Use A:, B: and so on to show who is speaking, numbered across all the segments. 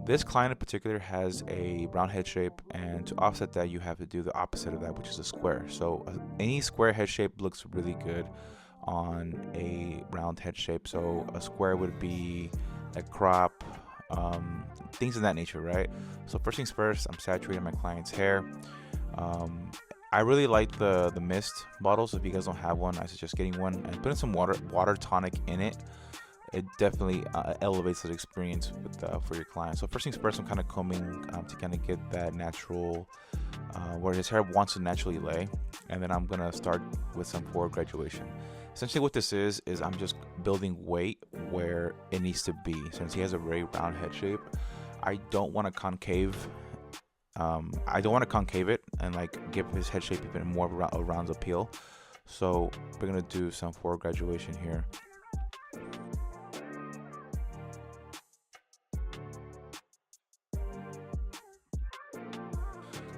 A: This client in particular has a round head shape, and to offset that, you have to do the opposite of that, which is a square. So any square head shape looks really good on a round head shape. So a square would be a crop, things of that nature, right? So first things first, I'm saturating my client's hair. I really like the mist bottle, so if you guys don't have one, I suggest getting one and putting some water tonic in it. It definitely elevates the experience for your client. So first things first, I'm kind of combing to kind of get that natural, where his hair wants to naturally lay, and then I'm gonna start with some forward graduation. Essentially what this is I'm just building weight where it needs to be. Since he has a very round head shape, I don't want to concave it and like give his head shape even more of a round appeal. So we're gonna do some forward graduation here.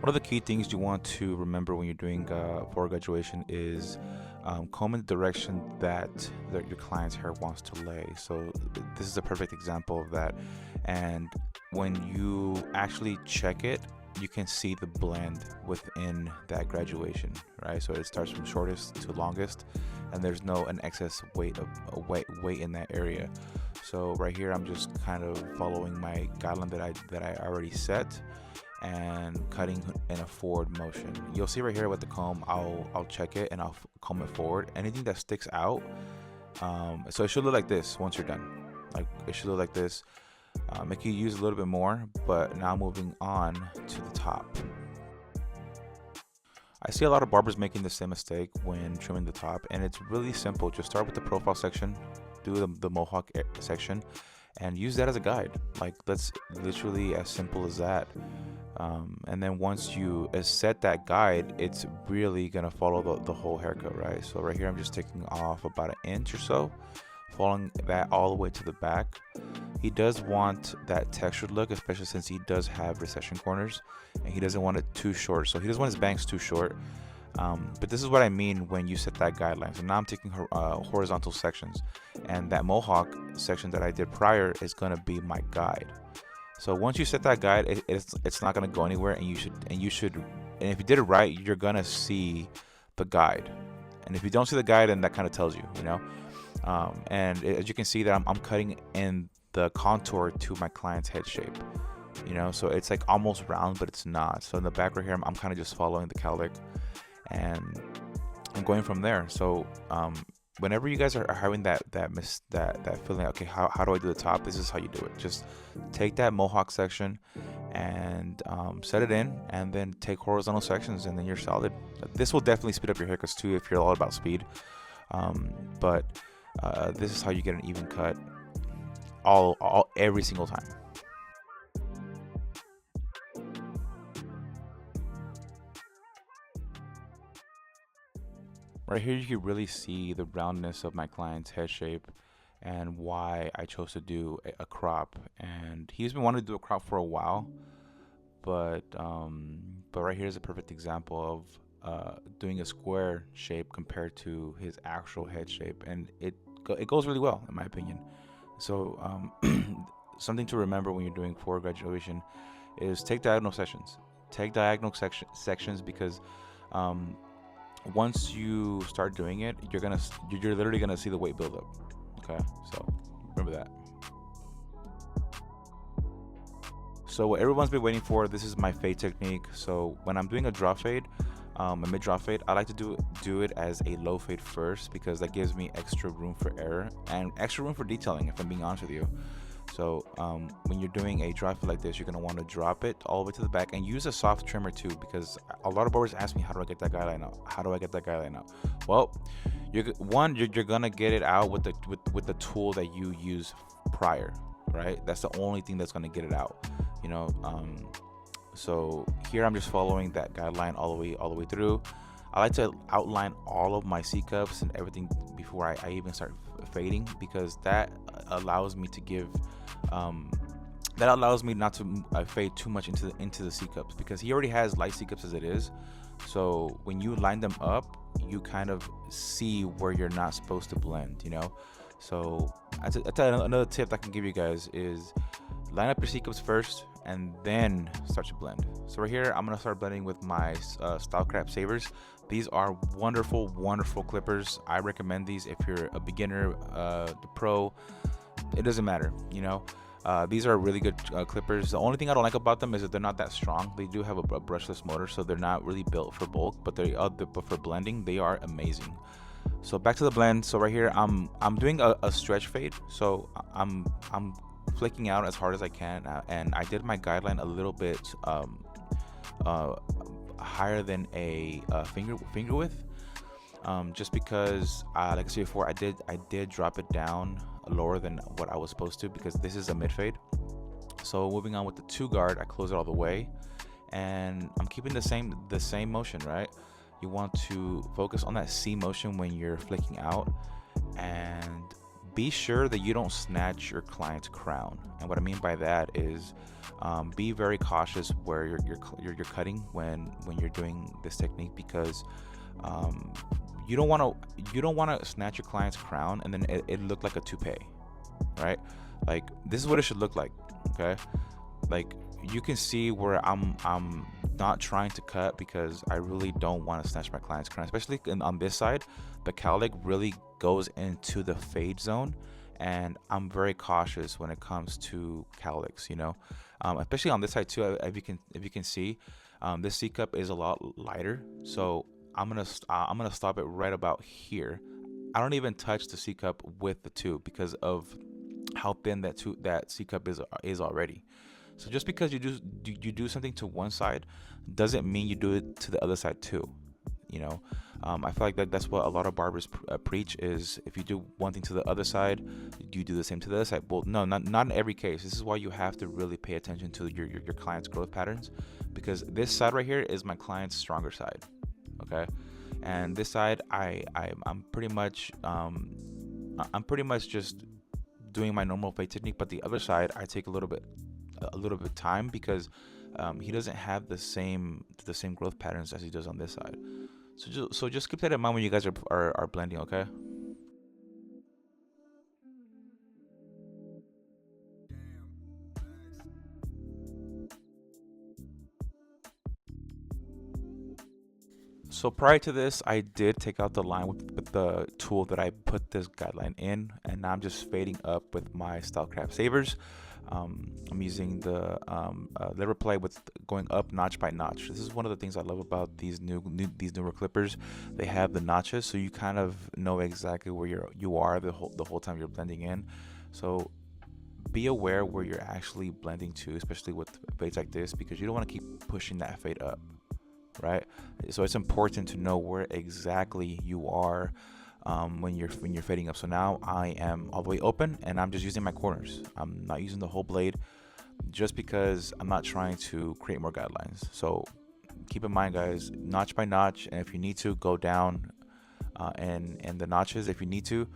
A: One of the key things you want to remember when you're doing forward graduation is comb in the direction that your client's hair wants to lay. So this is a perfect example of that. And when you actually check it, you can see the blend within that graduation, right? So it starts from shortest to longest, and there's no an excess weight in that area. So right here, I'm just kind of following my guideline that I already set, and cutting in a forward motion. You'll see right here with the comb, I'll check it and I'll comb it forward. Anything that sticks out, so it should look like this once you're done. Like it should look like this. It can use a little bit more, but now moving on to the top. I see a lot of barbers making the same mistake when trimming the top, and it's really simple. Just start with the profile section, do the mohawk section, and use that as a guide. Like that's literally as simple as that. And then once you set that guide, it's really gonna follow the whole haircut, right? So right here, I'm just taking off about 1 inch or so, following that all the way to the back. He does want that textured look, especially since he does have recession corners, and he doesn't want it too short. So he doesn't want his bangs too short. But this is what I mean when you set that guideline. So now I'm taking horizontal sections, and that mohawk section that I did prior is gonna be my guide. So once you set that guide, it's not gonna go anywhere, and if you did it right, you're gonna see the guide. And if you don't see the guide, then that kind of tells you, you know. As you can see that I'm cutting in the contour to my client's head shape, you know, so it's like almost round, but it's not. So in the back right here, I'm kind of just following the cowlick, and I'm going from there. So whenever you guys are having that feeling, okay, how do I do the top? This is how you do it. Just take that mohawk section and set it in, and then take horizontal sections, and then you're solid. This will definitely speed up your haircuts too if you're all about speed. But this is how you get an even cut every single time. Right here, you can really see the roundness of my client's head shape and why I chose to do a crop. And he's been wanting to do a crop for a while, but right here is a perfect example of doing a square shape compared to his actual head shape, and it goes really well in my opinion. So something to remember when you're doing forward graduation is take diagonal sections. Take diagonal sections because once you start doing it, you're literally gonna see the weight build up. Okay, so remember that. So what everyone's been waiting for, this is my fade technique. So when I'm doing a drop fade, a mid drop fade, I like to do it as a low fade first, because that gives me extra room for error and extra room for detailing, if I'm being honest with you. So when you're doing a drop fade like this, you're going to want to drop it all the way to the back and use a soft trimmer too, because a lot of barbers ask me, how do I get that guideline out? How do I get that guideline out? Well, you're going to get it out with the tool that you use prior, right? That's the only thing that's going to get it out, you know. So here I'm just following that guideline all the way through. I like to outline all of my C cups and everything before I even start fading, because that allows me to give not to fade too much into the C cups, because he already has light C cups as it is. So when you line them up, you kind of see where you're not supposed to blend, you know. So that's another tip I can give you guys is line up your C cups first and then start to blend. So right here, I'm gonna start blending with my Stylecraft Savers. These are wonderful, wonderful clippers. I recommend these if you're a beginner, the pro, it doesn't matter, you know. These are really good clippers. The only thing I don't like about them is that they're not that strong. They do have a brushless motor, so they're not really built for bulk, but but for blending, they are amazing. So back to the blend. So right here, I'm doing a stretch fade. So I'm flicking out as hard as I can, and I did my guideline a little bit higher than a finger width, just because, like I said before, I did drop it down lower than what I was supposed to, because this is a mid fade. So moving on with the 2 guard, I close it all the way, and I'm keeping the same motion, right? You want to focus on that C motion when you're flicking out, and be sure that you don't snatch your client's crown. And what I mean by that is, be very cautious where you're cutting when you're doing this technique, because you don't want to snatch your client's crown and then it look like a toupee, right? Like, this is what it should look like, okay? Like, you can see where I'm not trying to cut because I really don't want to snatch my client's crown, especially on this side. The cowlick really goes into the fade zone, and I'm very cautious when it comes to cowlicks, you know, especially on this side too. If you can see, this C cup is a lot lighter, so I'm gonna stop it right about here. I don't even touch the C cup with the tube because of how thin that C cup is already. So just because you do something to one side doesn't mean you do it to the other side too. You know, I feel like that's what a lot of barbers preach, is if you do one thing to the other side, you do the same to the other side. Well, no, not in every case. This is why you have to really pay attention to your client's growth patterns, because this side right here is my client's stronger side, okay? And this side, I'm pretty much just doing my normal fade technique, but the other side I take a little bit time, because he doesn't have the same growth patterns as he does on this side. So just keep that in mind when you guys are blending, okay? So prior to this, I did take out the line with the tool that I put this guideline in, and now I'm just fading up with my Stylecraft Savers. I'm using the lever play with going up notch by notch. This is one of the things I love about these newer clippers. They have the notches, so you kind of know exactly where you are the whole time you're blending in. So be aware where you're actually blending to, especially with fades like this, because you don't want to keep pushing that fade up, right? So it's important to know where exactly you are when you're fading up. So now I am all the way open, and I'm just using my corners. I'm not using the whole blade, just because I'm not trying to create more guidelines. So keep in mind, guys, notch by notch, and if you need to, go down and the notches if you need to.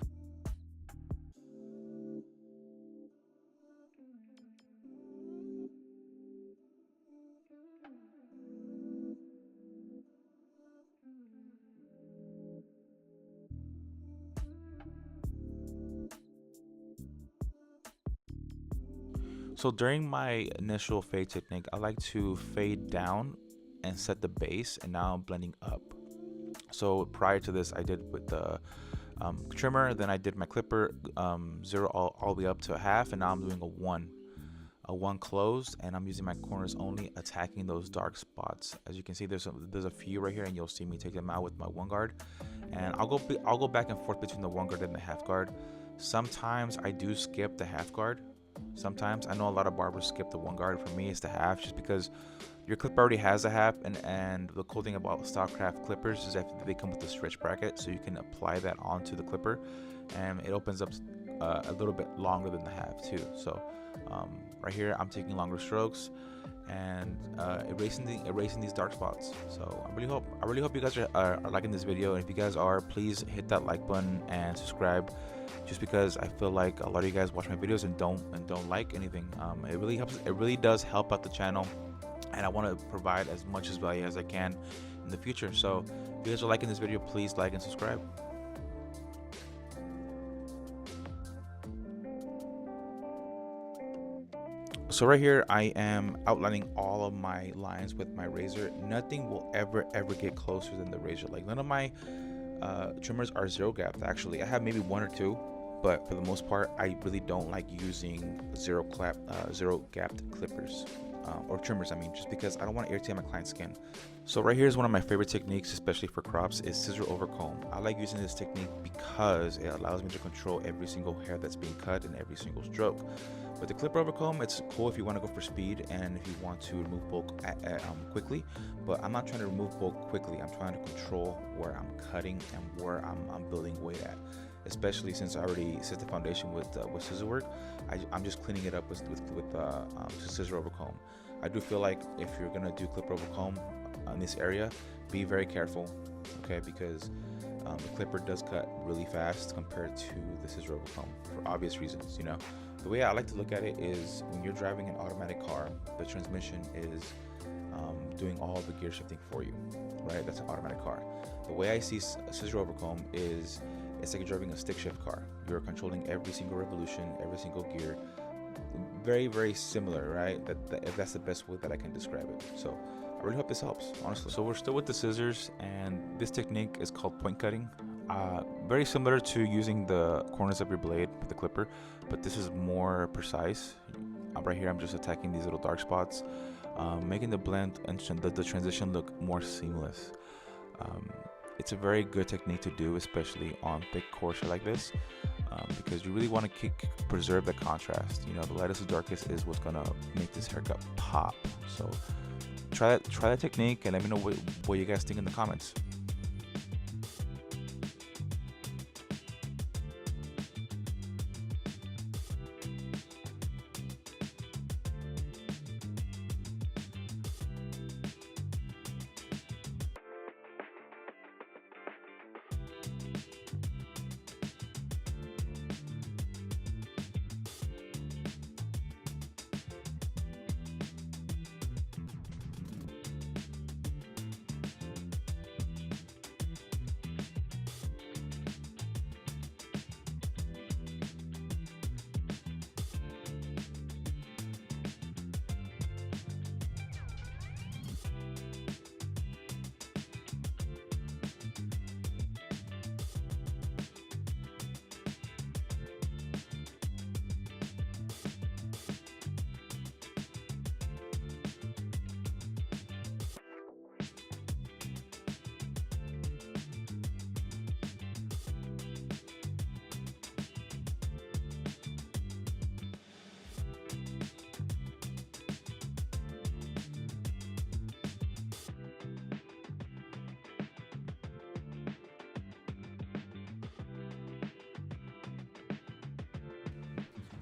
A: So during my initial fade technique, I like to fade down and set the base, and now I'm blending up. So prior to this, I did with the trimmer, then I did my clipper, 0 all the way up to a half, and now I'm doing a one closed, and I'm using my corners only, attacking those dark spots. As you can see, there's a few right here, and you'll see me take them out with my 1 guard, and I'll go back and forth between the 1 guard and the half guard. Sometimes I do skip the half guard. Sometimes I know a lot of barbers skip the 1 guard. For me, it's the half, just because your clipper already has a half, and the cool thing about Stylecraft clippers is that they come with a stretch bracket, so you can apply that onto the clipper, and it opens up a little bit longer than the half too. So right here, I'm taking longer strokes and erasing these dark spots. So I really hope you guys are liking this video, and if you guys are, please hit that like button and subscribe, just because I feel like a lot of you guys watch my videos and don't like anything. It really helps. It really does help out the channel, and I want to provide as much value as I can in the future. So if you guys are liking this video, please like and subscribe. So right here, I am outlining all of my lines with my razor. Nothing will ever get closer than the razor. Like none of my trimmers are zero gapped. Actually, I have maybe one or two, but for the most part, I really don't like using zero gapped clippers or trimmers. I mean, just because I don't want to irritate my client's skin. So right here is one of my favorite techniques, especially for crops, is scissor over comb. I like using this technique because it allows me to control every single hair that's being cut and every single stroke. With the clipper over comb, it's cool if you want to go for speed and if you want to remove bulk quickly, but I'm not trying to remove bulk quickly. I'm trying to control where I'm cutting and where I'm building weight at. Especially since I already set the foundation with scissor work, I'm just cleaning it up with scissor over comb. I do feel like if you're gonna do clipper over comb on this area, be very careful, okay? Because the clipper does cut really fast compared to the scissor over comb for obvious reasons, you know. The way I like to look at it is when you're driving an automatic car, the transmission is doing all the gear shifting for you, right? That's an automatic car. The way I see scissor over comb is it's like you're driving a stick shift car. You're controlling every single revolution, every single gear. Very similar, right? If that's the best way that I can describe it. So I really hope this helps, honestly. So we're still with the scissors, and this technique is called point cutting. Very similar to using the corners of your blade with the clipper, but this is more precise. Right here, I'm just attacking these little dark spots, making the blend and the transition look more seamless. It's a very good technique to do, especially on thick coarse hair like this, because you really want to preserve the contrast. You know, the lightest to darkest is what's gonna make this haircut pop. So try that technique and let me know what you guys think in the comments.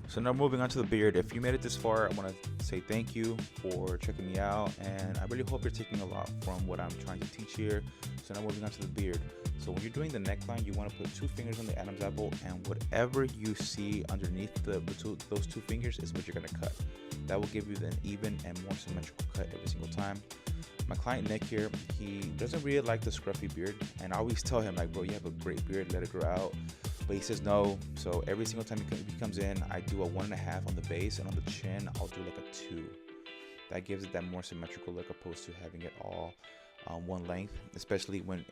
A: So now moving on to the beard. If you made it this far, I want to say thank you for checking me out, and I really hope you're taking a lot from what I'm trying to teach here. So now moving on to the beard. So when you're doing the neckline, you want to put 2 fingers on the Adam's apple, and whatever you see underneath those 2 fingers is what you're going to cut. That will give you an even and more symmetrical cut every single time. My client Nick here, he doesn't really like the scruffy beard, and I always tell him, like, bro, you have a great beard, let it grow out. But he says no. So every single time he comes in, I do a 1.5 on the base, and on the chin I'll do like a 2. That gives it that more symmetrical look opposed to having it all one length, especially when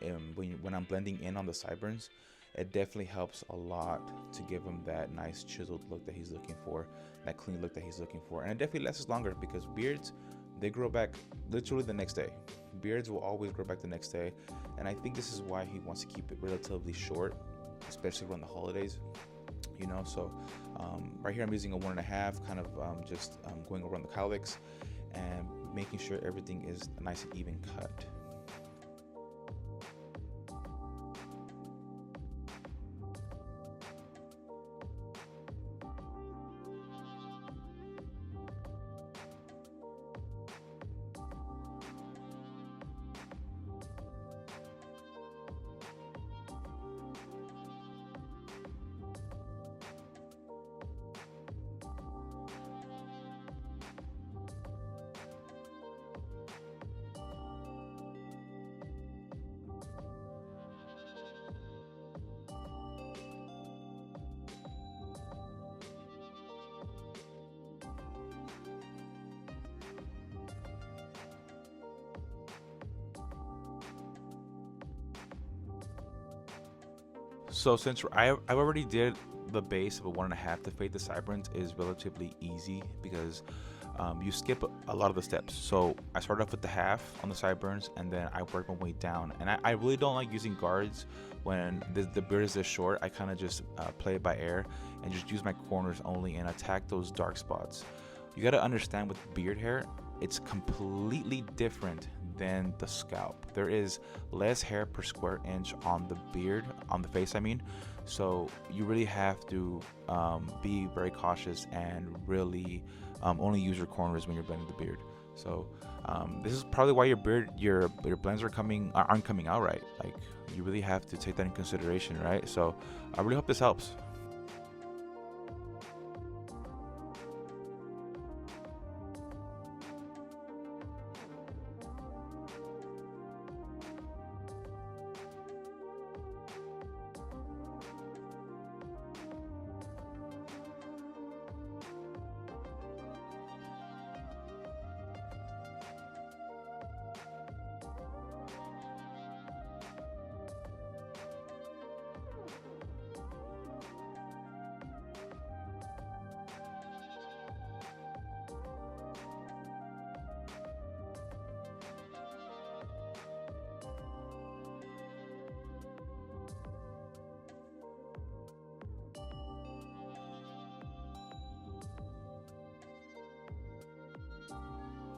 A: I'm blending in on the sideburns. It definitely helps a lot to give him that nice chiseled look that he's looking for, that clean look that he's looking for. And it definitely lasts longer because beards, they grow back literally the next day. Beards will always grow back the next day, and I think this is why he wants to keep it relatively short, especially around the holidays, you know. So right here I'm using a 1.5, kind of just going around the cowlicks and making sure everything is a nice and even cut. So since I've already did the base of a 1.5, to fade the sideburns is relatively easy because you skip a lot of the steps. So I started off with the half on the sideburns, and then I work my way down. And I really don't like using guards when the beard is this short. I kind of just play it by ear and just use my corners only and attack those dark spots. You got to understand, with beard hair, it's completely different than the scalp. There is less hair per square inch on the beard, on the face I mean. So you really have to be very cautious and really only use your corners when you're blending the beard. So this is probably why your blends aren't coming out right. Like, you really have to take that in consideration, right? So I really hope this helps.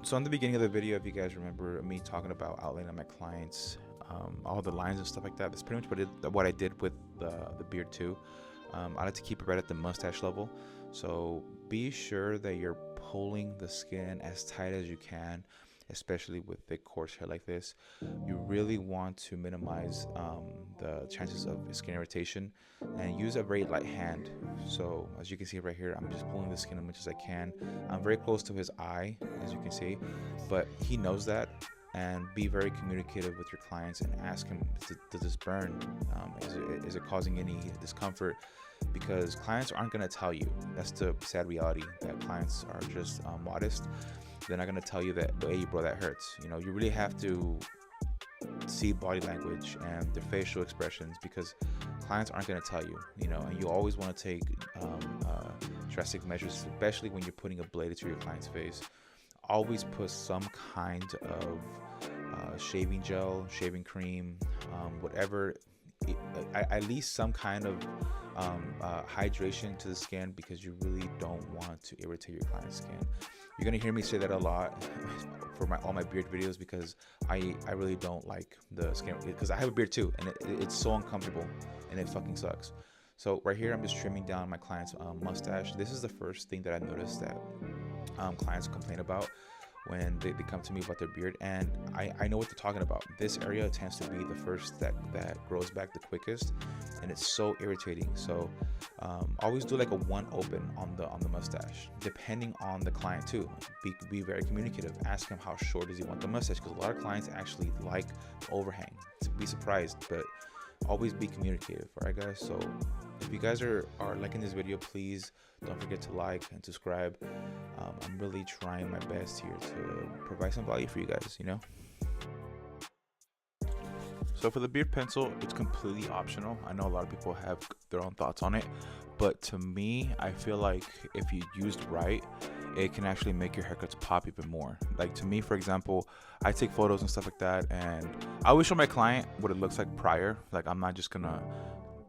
A: So in the beginning of the video, if you guys remember me talking about outlining my clients, all the lines and stuff like that, that's pretty much what I did with the beard too. I like to keep it right at the mustache level. So be sure that you're pulling the skin as tight as you can, especially with thick coarse hair like this. You really want to minimize the chances of skin irritation, and use a very light hand. So as you can see right here, I'm just pulling the skin as much as I can. I'm very close to his eye, as you can see, but he knows that. And be very communicative with your clients and ask him, does this burn? Is it causing any discomfort? Because clients aren't going to tell you. That's the sad reality, that clients are just modest. They're not going to tell you that, hey bro, that hurts. You know, you really have to see body language and their facial expressions, because clients aren't going to tell you, you know. And you always want to take drastic measures, especially when you're putting a blade into your client's face. Always put some kind of shaving gel, shaving cream, whatever, at least some kind of hydration to the skin, because you really don't want to irritate your client's skin. You're gonna hear me say that a lot for all my beard videos, because I really don't like the skin, because I have a beard too, and it's so uncomfortable and it fucking sucks. So right here, I'm just trimming down my client's mustache. This is the first thing that I noticed that clients complain about when they come to me about their beard, and I know what they're talking about. This area tends to be the first that grows back the quickest, and it's so irritating. So always do like a one open on the mustache, depending on the client too. Be very communicative. Ask him how short does he want the mustache, because a lot of clients actually like the overhang. Be surprised, but always be communicative. All right, guys. So if you guys are liking this video, please don't forget to like and subscribe. I'm really trying my best here to provide some value for you guys, you know. So for the beard pencil, it's completely optional. I know a lot of people have their own thoughts on it, but to me, I feel like if you used right, it can actually make your haircuts pop even more. Like, to me, for example, I take photos and stuff like that, and I always show my client what it looks like prior. Like, I'm not just gonna,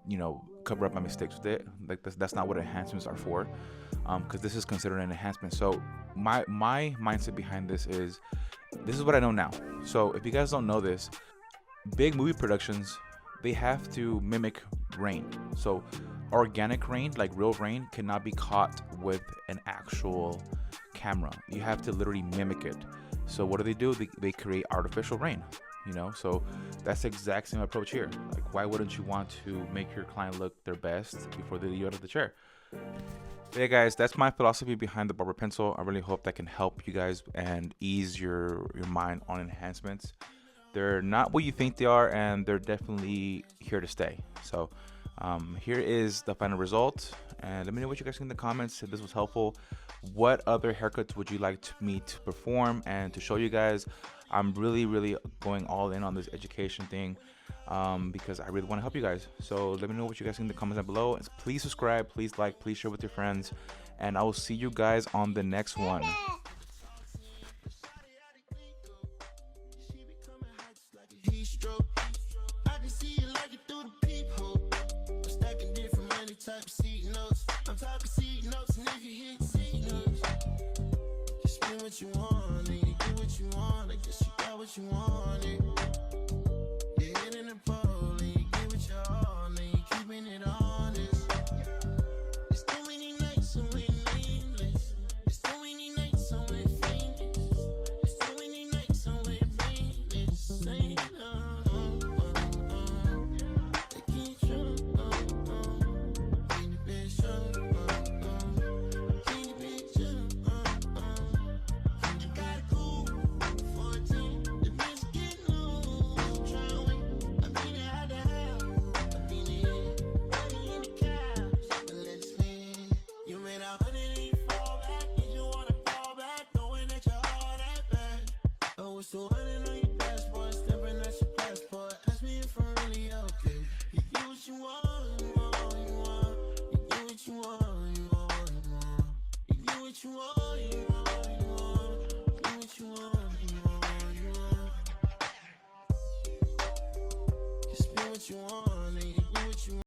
A: you know, cover up my mistakes with it. Like, that's not what enhancements are for, because this is considered an enhancement. So my mindset behind this is what I know now. So if you guys don't know this, big movie productions, they have to mimic rain. So organic rain, like real rain, cannot be caught with an actual camera. You have to literally mimic it. So what do? They create artificial rain, you know. So that's the exact same approach here. Like, why wouldn't you want to make your client look their best before they get out of the chair? But yeah, guys, that's my philosophy behind the barber pencil. I really hope that can help you guys and ease your mind on enhancements. They're not what you think they are, and they're definitely here to stay. So here is the final result, and let me know what you guys think in the comments if this was helpful. What other haircuts would you like me to perform and to show you guys? I'm really going all in on this education thing. because I really want to help you guys. So let me know what you guys think in the comments down below. Please subscribe, please like, please share with your friends, and I will see you guys on the next one.
B: I'm talking seat notes, and if you hit seat notes, just spend what you want, and you get what you want. I guess you got what you wanted.